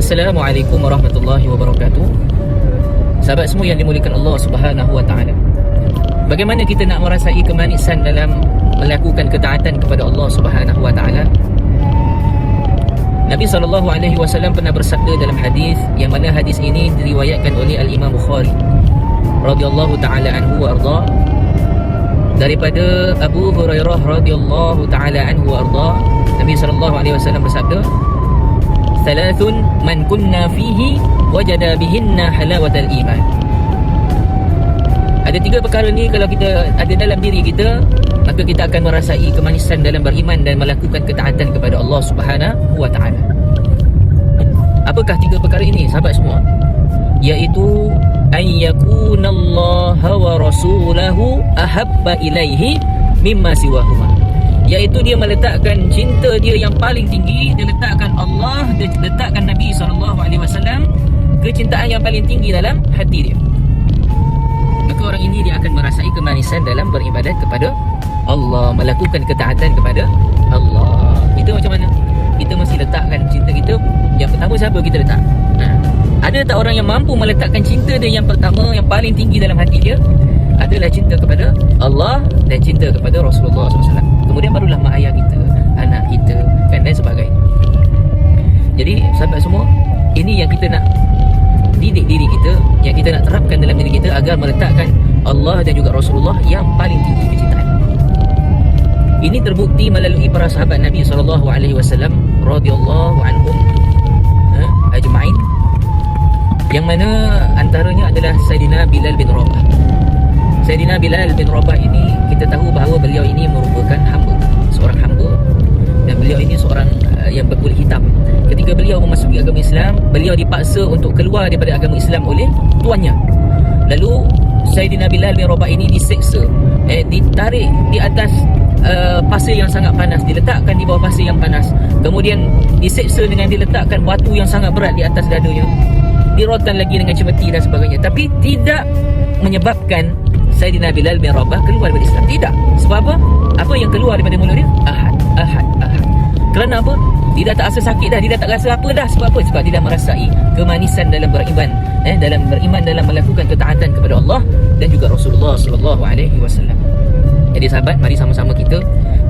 Assalamualaikum warahmatullahi wabarakatuh. Sahabat semua yang dimuliakan Allah Subhanahu wa taala. Bagaimana kita nak merasai kemanisan dalam melakukan ketaatan kepada Allah Subhanahu wa taala? Nabi SAW pernah bersabda dalam hadis, yang mana hadis ini diriwayatkan oleh Al-Imam Bukhari radhiyallahu taala anhu wa arda, daripada Abu Hurairah radhiyallahu taala anhu wa arda. Nabi SAW bersabda, "Thalathun man kunna fihi wajada bihinna halawatal iman." Ada tiga perkara ni kalau kita ada dalam diri kita, maka kita akan merasai kemanisan dalam beriman dan melakukan ketaatan kepada Allah Subhanahu wa taala. Apakah tiga perkara ini, sahabat semua? Iaitu ayyakunallaha wa rasulahu ahabba ilaihi mimma siwahuma. Iaitu dia meletakkan cinta dia yang paling tinggi, dia letakkan Allah, dia letakkan Nabi SAW, kecintaan yang paling tinggi dalam hati dia. Maka orang ini dia akan merasai kemanisan dalam beribadat kepada Allah, melakukan ketaatan kepada Allah. Itu macam mana? Kita mesti letakkan cinta kita. Yang pertama, siapa kita letak? Ada tak orang yang mampu meletakkan cinta dia yang pertama, yang paling tinggi dalam hati dia adalah cinta kepada Allah dan cinta kepada Rasulullah SAW. Kemudian barulah mak ayah kita, anak kita, kan, dan sebagainya. Jadi sahabat semua, ini yang kita nak didik diri kita, yang kita nak terapkan dalam diri kita agar meletakkan Allah dan juga Rasulullah yang paling tinggi kecintaan. Ini terbukti melalui para sahabat Nabi SAW radhiyallahu anhum ajma'in, yang mana antaranya adalah Sayyidina Bilal bin Rabah. Sayyidina Bilal bin Rabah ini, kita tahu bahawa beliau ini merupakan hamba, seorang hamba, dan beliau ini seorang yang berkulit hitam. Ketika beliau memasuki agama Islam, beliau dipaksa untuk keluar daripada agama Islam oleh tuannya. Lalu Sayyidina Bilal bin Rabah ini diseksa, ditarik di atas pasir yang sangat panas, diletakkan di bawah pasir yang panas, kemudian diseksa dengan diletakkan batu yang sangat berat di atas dadanya, dirotan lagi dengan cemeti dan sebagainya. Tapi tidak menyebabkan Sayyidina Bilal bin Rabah keluar daripada Islam. Tidak. Sebab apa? Apa yang keluar daripada mulut dia? Ahad, ahad, ahad. Kerana apa? Dia dah tak rasa sakit dah, dia dah tak rasa apa dah. Sebab apa? Sebab dia dah merasai kemanisan dalam beriman, dalam beriman, dalam melakukan ketaatan kepada Allah dan juga Rasulullah SAW. Jadi sahabat, mari sama-sama kita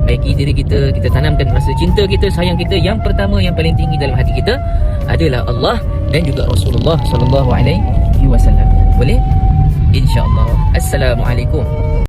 baiki diri kita, kita tanamkan rasa cinta kita, sayang kita yang pertama, yang paling tinggi dalam hati kita adalah Allah dan juga Rasulullah SAW. Boleh? InsyaAllah. Assalamualaikum.